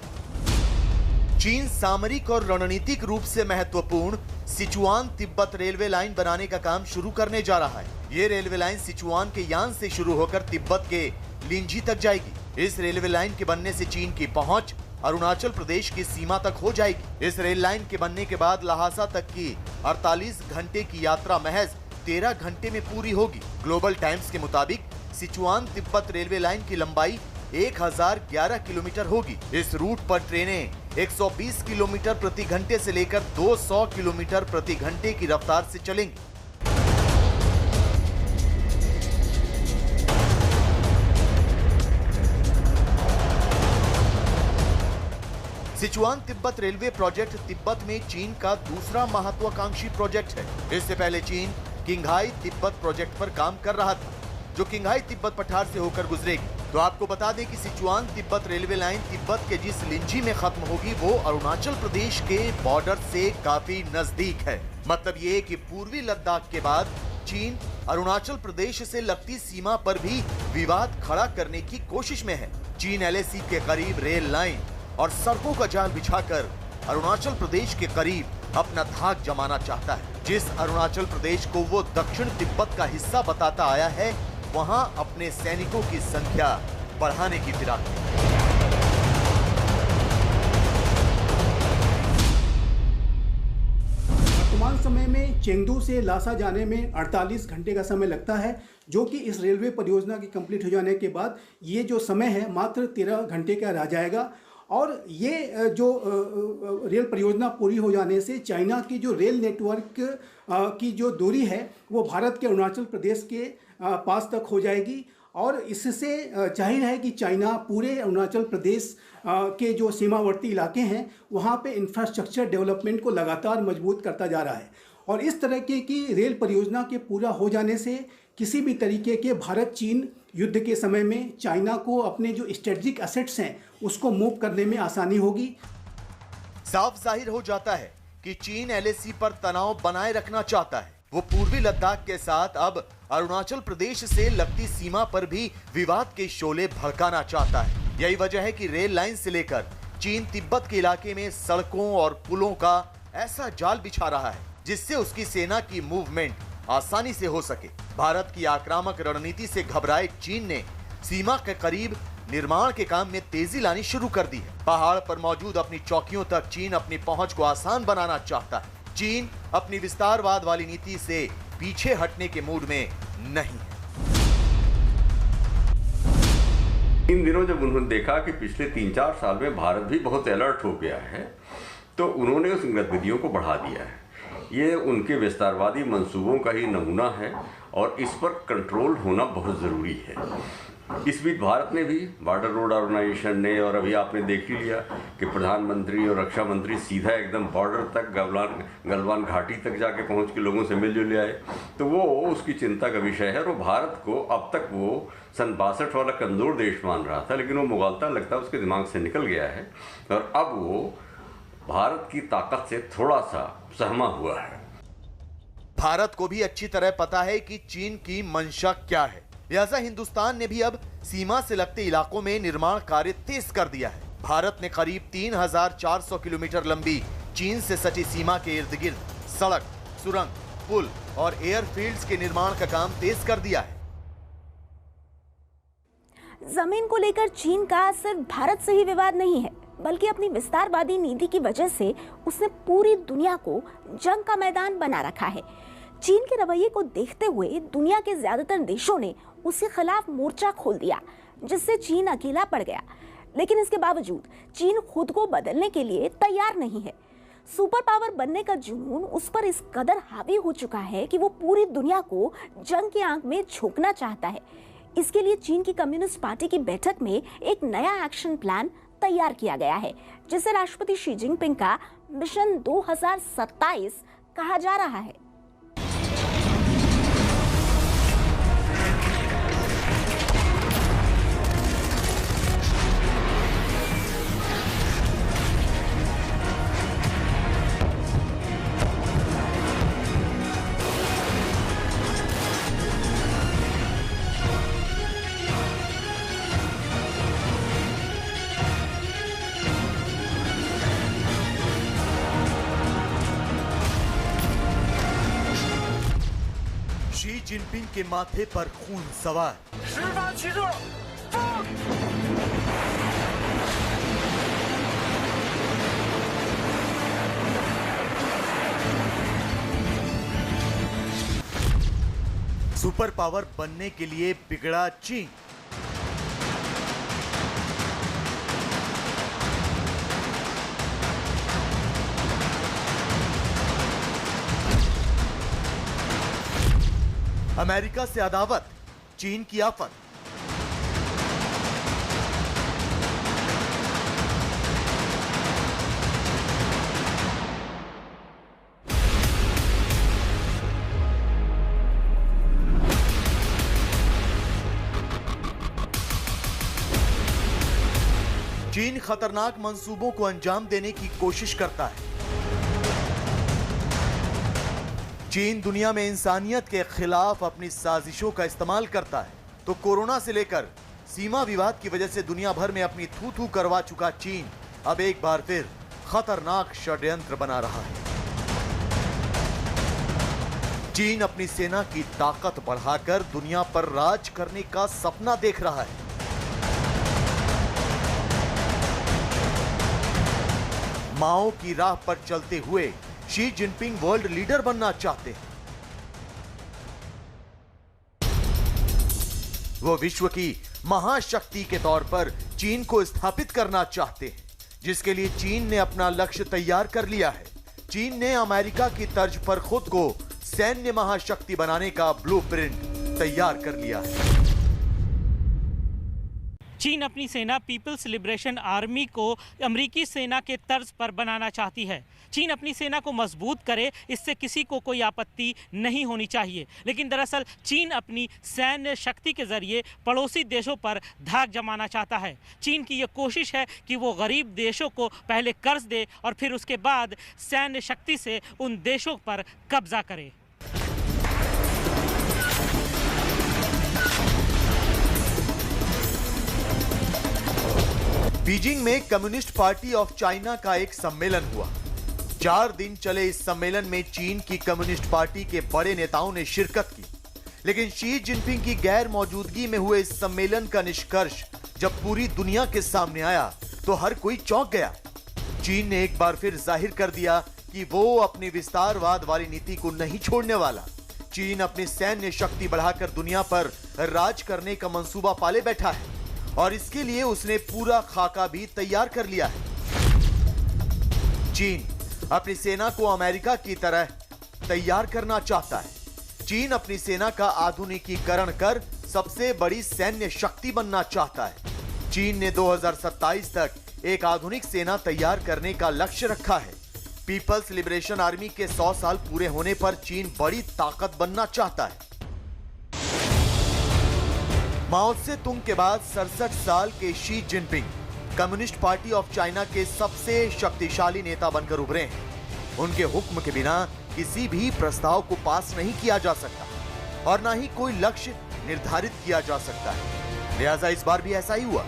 चीन सामरिक और रणनीतिक रूप से महत्वपूर्ण सिचुआन तिब्बत रेलवे लाइन बनाने का काम शुरू करने जा रहा है। ये रेलवे लाइन सिचुआन के यान से शुरू होकर तिब्बत के लिंजी तक जाएगी। इस रेलवे लाइन के बनने से चीन की पहुंच अरुणाचल प्रदेश की सीमा तक हो जाएगी। इस रेल लाइन के बनने के बाद लहासा तक की 48 घंटे की यात्रा महज 13 घंटे में पूरी होगी। ग्लोबल टाइम्स के मुताबिक सिचुआन तिब्बत रेलवे लाइन की लंबाई 1011 किलोमीटर होगी। इस रूट पर ट्रेनें 120 किलोमीटर प्रति घंटे से लेकर 200 किलोमीटर प्रति घंटे की रफ्तार से चलेंगी। Sichuan Tibet railway project Tibet में चीन का दूसरा महत्वाकांक्षी प्रोजेक्ट है। इससे पहले चीन किंघाई तिब्बत प्रोजेक्ट पर काम कर रहा था, जो किंघाई तिब्बत पठार से होकर गुजरेगी। तो आपको बता दें कि Sichuan Tibet railway line Tibet के जिस लिंजी में खत्म होगी वो अरुणाचल प्रदेश के बॉर्डर से काफी नजदीक है। मतलब ये कि पूर्वी लद्दाख के बाद चीन अरुणाचल प्रदेश से लगती सीमा पर भी विवाद खड़ा करने की कोशिश में है। चीन LAC के करीब रेल लाइन और सड़कों का जाल बिछाकर अरुणाचल प्रदेश के करीब अपना धाक जमाना चाहता है। जिस अरुणाचल प्रदेश को वो दक्षिण तिब्बत का हिस्सा बताता आया है, वहां अपने सैनिकों की संख्या बढ़ाने की फिराक में। वर्तमान समय में चेंगडू से लासा जाने में 48 घंटे का समय लगता है, जो कि इस रेलवे परियोजना की कंप्लीट हो जाने के बाद ये जो समय है मात्र 13 घंटे का रह जाएगा। और ये जो रेल परियोजना पूरी हो जाने से चाइना की जो रेल नेटवर्क की जो दूरी है वो भारत के अरुणाचल प्रदेश के पास तक हो जाएगी। और इससे जाहिर है कि चाइना पूरे अरुणाचल प्रदेश के जो सीमावर्ती इलाके हैं वहाँ पे इंफ्रास्ट्रक्चर डेवलपमेंट को लगातार मजबूत करता जा रहा है। और इस तरह की रेल परियोजना के पूरा हो जाने से किसी भी तरीके के भारत चीन युद्ध के समय में चाइना को अपने जो स्ट्रेटेजिक एसेट्स हैं उसको मूव करने में आसानी होगी। साफ जाहिर हो जाता है कि चीन LAC पर तनाव बनाए रखना चाहता है। वो पूर्वी लद्दाख के साथ अब अरुणाचल प्रदेश से लगती सीमा पर भी विवाद के शोले भड़काना चाहता है। यही वजह है कि रेल लाइन से लेकर चीन तिब्बत के इलाके में सड़कों और पुलों का ऐसा जाल बिछा रहा है जिससे उसकी सेना की मूवमेंट आसानी से हो सके। भारत की आक्रामक रणनीति से घबराए चीन ने सीमा के करीब निर्माण के काम में तेजी लानी शुरू कर दी है। पहाड़ पर मौजूद अपनी चौकियों तक चीन अपनी पहुंच को आसान बनाना चाहता है। चीन अपनी विस्तारवाद वाली नीति से पीछे हटने के मूड में नहीं है। इन दिनों जब उन्होंने देखा कि पिछले 3-4 साल में भारत भी बहुत अलर्ट हो गया है तो उन्होंने उस गतिविधियों को बढ़ा दिया है। ये उनके विस्तारवादी मंसूबों का ही नमूना है और इस पर कंट्रोल होना बहुत ज़रूरी है। इस बीच भारत ने भी बॉर्डर रोड ऑर्गेनाइजेशन ने और अभी आपने देख ही लिया कि प्रधानमंत्री और रक्षा मंत्री सीधा एकदम बॉर्डर तक गलवान घाटी तक जाके पहुंच के लोगों से मिलजुल आए, तो वो उसकी चिंता का विषय है। और भारत को अब तक वो सन 62 वाला कमज़ोर देश मान रहा था, लेकिन वो मुगालता लगता है उसके दिमाग से निकल गया है और अब वो भारत की ताकत से थोड़ा सा सहमा हुआ है। भारत को भी अच्छी तरह पता है कि चीन की मंशा क्या है, लिहाजा हिंदुस्तान ने भी अब सीमा से लगते इलाकों में निर्माण कार्य तेज कर दिया है। भारत ने करीब 3400 किलोमीटर लंबी चीन से सटी सीमा के इर्द गिर्द सड़क, सुरंग, पुल और एयरफील्ड्स के निर्माण का काम तेज कर दिया है। जमीन को लेकर चीन का सिर्फ भारत से ही विवाद नहीं है, बल्कि अपनी विस्तारवादी नीति की वजह से उसने पूरी दुनिया को जंग का मैदान बना रखा है। चीन के रवैये को देखते हुए दुनिया के ज्यादातर देशों ने उसके खिलाफ मोर्चा खोल दिया, जिससे चीन अकेला पड़ गया। लेकिन इसके बावजूद चीन खुद को बदलने के लिए तैयार नहीं है। सुपर पावर बनने का जुनून उस पर इस कदर हावी हो चुका है कि वो पूरी दुनिया को जंग की आंख में झोंकना चाहता है। इसके लिए चीन की कम्युनिस्ट पार्टी की बैठक में एक नया एक्शन प्लान तैयार किया गया है, जिसे राष्ट्रपति शी जिनपिंग का मिशन 2027 कहा जा रहा है। शी जिनपिंग के माथे पर खून सवार। सुपर पावर बनने के लिए बिगड़ा चीन। अमेरिका से अदावत, चीन की आफत। चीन खतरनाक मंसूबों को अंजाम देने की कोशिश करता है। चीन दुनिया में इंसानियत के खिलाफ अपनी साजिशों का इस्तेमाल करता है, तो कोरोना से लेकर सीमा विवाद की वजह से दुनिया भर में अपनी थू थू करवा चुका चीन अब एक बार फिर खतरनाक षड्यंत्र बना रहा है। चीन अपनी सेना की ताकत बढ़ाकर दुनिया पर राज करने का सपना देख रहा है। माओ की राह पर चलते हुए शी जिनपिंग वर्ल्ड लीडर बनना चाहते हैं। वो विश्व की महाशक्ति के तौर पर चीन को स्थापित करना चाहते हैं, जिसके लिए चीन ने अपना लक्ष्य तैयार कर लिया है। चीन ने अमेरिका की तर्ज पर खुद को सैन्य महाशक्ति बनाने का ब्लूप्रिंट तैयार कर लिया है। चीन अपनी सेना पीपल्स लिबरेशन आर्मी को अमेरिकी सेना के तर्ज पर बनाना चाहती है। चीन अपनी सेना को मजबूत करे, इससे किसी को कोई आपत्ति नहीं होनी चाहिए, लेकिन दरअसल चीन अपनी सैन्य शक्ति के जरिए पड़ोसी देशों पर धाक जमाना चाहता है। चीन की यह कोशिश है कि वो गरीब देशों को पहले कर्ज दे और फिर उसके बाद सैन्य शक्ति से उन देशों पर कब्जा करे। बीजिंग में कम्युनिस्ट पार्टी ऑफ चाइना का एक सम्मेलन हुआ। 4 दिन चले इस सम्मेलन में चीन की कम्युनिस्ट पार्टी के बड़े नेताओं ने शिरकत की, लेकिन शी जिनपिंग की गैर मौजूदगी में हुए इस सम्मेलन का निष्कर्ष जब पूरी दुनिया के सामने आया तो हर कोई चौंक गया। चीन ने एक बार फिर जाहिर कर दिया कि वो अपनी विस्तारवाद वाली नीति को नहीं छोड़ने वाला। चीन अपनी सैन्य शक्ति बढ़ाकर दुनिया पर राज करने का मंसूबा पाले बैठा है और इसके लिए उसने पूरा खाका भी तैयार कर लिया है। चीन अपनी सेना को अमेरिका की तरह तैयार करना चाहता है। चीन अपनी सेना का आधुनिकीकरण कर सबसे बड़ी सैन्य शक्ति बनना चाहता है। चीन ने 2027 तक एक आधुनिक सेना तैयार करने का लक्ष्य रखा है। पीपल्स लिबरेशन आर्मी के 100 साल पूरे होने पर चीन बड़ी ताकत बनना चाहता है। माओ से तुंग के बाद 67 साल के Xi Jinping communist party of China के सबसे शक्तिशाली नेता बनकर उभरे हैं। उनके हुक्म के बिना किसी भी प्रस्ताव को पास नहीं किया जा सकता और ना ही कोई लक्ष्य निर्धारित किया जा सकता है। लिहाजा इस बार भी ऐसा ही हुआ।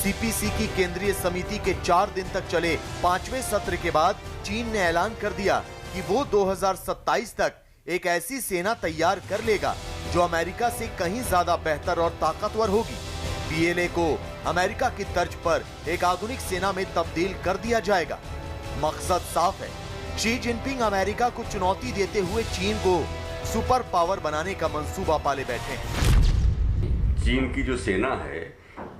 सीपीसी की केंद्रीय समिति के 4 दिन तक चले 5वें सत्र के बाद चीन ने ऐलान कर दिया कि वो 2027 तक एक ऐसी सेना तैयार कर लेगा जो अमेरिका से कहीं ज्यादा बेहतर और ताकतवर होगी। पीएलए को अमेरिका की तर्ज पर एक आधुनिक सेना में तब्दील कर दिया जाएगा। मकसद साफ है, शी जिनपिंग अमेरिका को चुनौती देते हुए चीन को सुपर पावर बनाने का मंसूबा पाले बैठे हैं। चीन की जो सेना है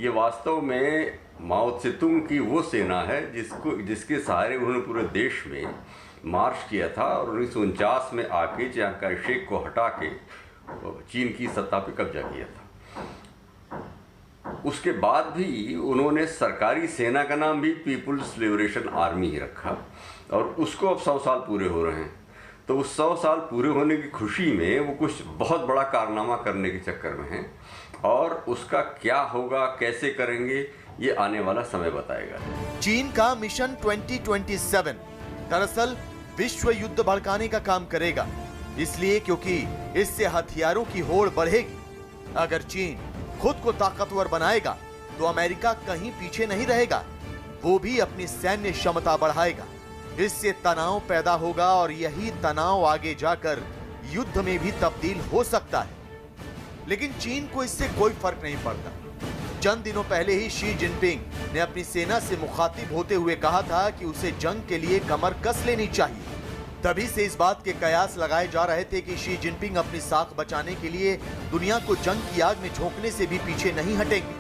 ये वास्तव में माओ त्से-तुंग की वो सेना है जिसके सहारे उन्होंने पूरे देश में मार्च किया था और 1949 में आके चियांग काई शेक को हटा के चीन की सत्ता पे कब्जा किया था। उसके बाद भी उन्होंने सरकारी सेना का नाम भी पीपल्स लिबरेशन आर्मी ही रखा और उसको अब 100 साल पूरे हो रहे हैं। तो उस 100 साल पूरे होने की खुशी में वो कुछ बहुत बड़ा कारनामा करने के चक्कर में हैं और उसका क्या होगा, कैसे करेंगे, ये आने वाला समय बताएगा। चीन का मिशन 2027 दरअसल विश्व युद्ध भड़काने का काम करेगा, इसलिए क्योंकि इससे हथियारों की होड़ बढ़ेगी। अगर चीन खुद को ताकतवर बनाएगा तो अमेरिका कहीं पीछे नहीं रहेगा, वो भी अपनी सैन्य क्षमता बढ़ाएगा। इससे तनाव पैदा होगा और यही तनाव आगे जाकर युद्ध में भी तब्दील हो सकता है। लेकिन चीन को इससे कोई फर्क नहीं पड़ता। चंद दिनों पहले ही शी जिनपिंग ने अपनी सेना से मुखातिब होते हुए कहा था कि उसे जंग के लिए कमर कस लेनी चाहिए। तभी से इस बात के कयास लगाए जा रहे थे कि शी जिनपिंग अपनी साख बचाने के लिए दुनिया को जंग की आग में झोंकने से भी पीछे नहीं हटेंगे।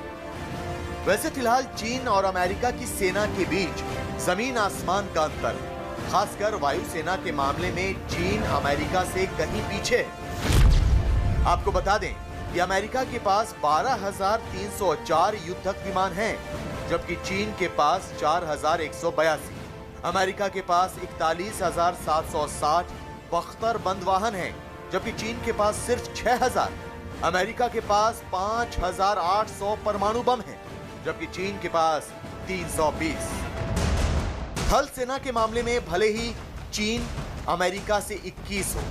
वैसे फिलहाल चीन और अमेरिका की सेना के बीच जमीन आसमान का अंतर है। खासकर वायुसेना के मामले में चीन अमेरिका से कहीं पीछे है। आपको बता दें कि अमेरिका के पास 12,304 युद्धक विमान हैं, जबकि चीन के पास 4,182। अमेरिका के पास 41,760 बख्तरबंद वाहन हैं, जबकि चीन के पास सिर्फ 6,000। अमेरिका के पास 5,800 परमाणु बम हैं, जबकि चीन के पास 320। थल सेना के मामले में भले ही चीन अमेरिका से 21 हो,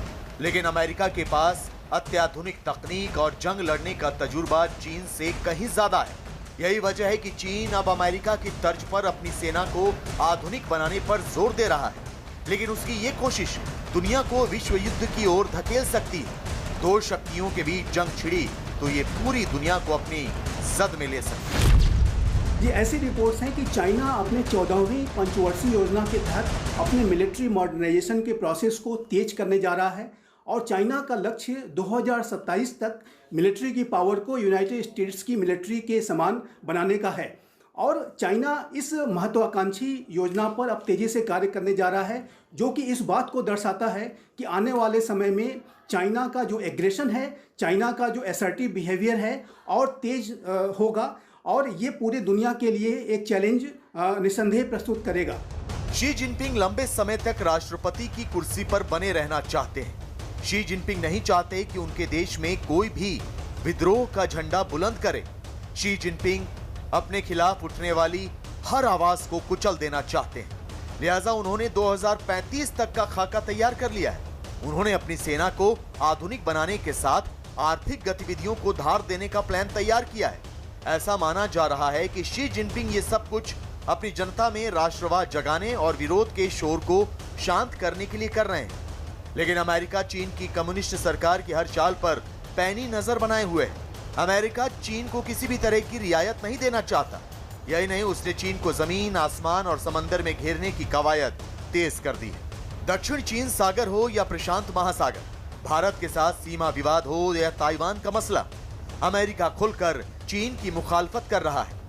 लेकिन अमेरिका के पास अत्याधुनिक तकनीक और जंग लड़ने का तजुर्बा चीन से कहीं ज्यादा है। यही वजह है कि चीन अब अमेरिका की तर्ज पर अपनी सेना को आधुनिक बनाने पर जोर दे रहा है। लेकिन उसकी ये कोशिश दुनिया को विश्व युद्ध की ओर धकेल सकती है। दो शक्तियों के बीच जंग छिड़ी तो ये पूरी दुनिया को अपनी जद में ले सकती है। ये ऐसी रिपोर्ट्स हैं कि चाइना अपने 14वीं पंचवर्षीय योजना के तहत अपने मिलिट्री मॉडर्नाइजेशन के प्रोसेस को तेज करने जा रहा है और चाइना का लक्ष्य 2027 तक मिलिट्री की पावर को यूनाइटेड स्टेट्स की मिलिट्री के समान बनाने का है। और चाइना इस महत्वाकांक्षी योजना पर अब तेजी से कार्य करने जा रहा है, जो कि इस बात को दर्शाता है कि आने वाले समय में चाइना का जो एग्रेशन है, चाइना का जो असर्टिव बिहेवियर है और तेज होगा और ये पूरी दुनिया के लिए एक चैलेंज निस्संदेह प्रस्तुत करेगा। शी जिनपिंग लंबे समय तक राष्ट्रपति की कुर्सी पर बने रहना चाहते हैं। शी जिनपिंग नहीं चाहते कि उनके देश में कोई भी विद्रोह का झंडा बुलंद करे। शी जिनपिंग अपने खिलाफ उठने वाली हर आवाज को कुचल देना चाहते हैं। लिहाजा उन्होंने 2035 तक का खाका तैयार कर लिया है। उन्होंने अपनी सेना को आधुनिक बनाने के साथ आर्थिक गतिविधियों को धार देने का प्लान तैयार किया है। ऐसा माना जा रहा है कि शी जिनपिंग ये सब कुछ अपनी जनता में राष्ट्रवाद जगाने और विरोध के शोर को शांत करने के लिए कर रहे हैं। लेकिन अमेरिका चीन की कम्युनिस्ट सरकार की हर चाल पर पैनी नजर बनाए हुए है। अमेरिका चीन को किसी भी तरह की रियायत नहीं देना चाहता। यही नहीं, उसने चीन को जमीन, आसमान और समंदर में घेरने की कवायद तेज कर दी है। दक्षिण चीन सागर हो या प्रशांत महासागर, भारत के साथ सीमा विवाद हो या ताइवान का मसला, अमेरिका खुलकर चीन की मुखालफत कर रहा है।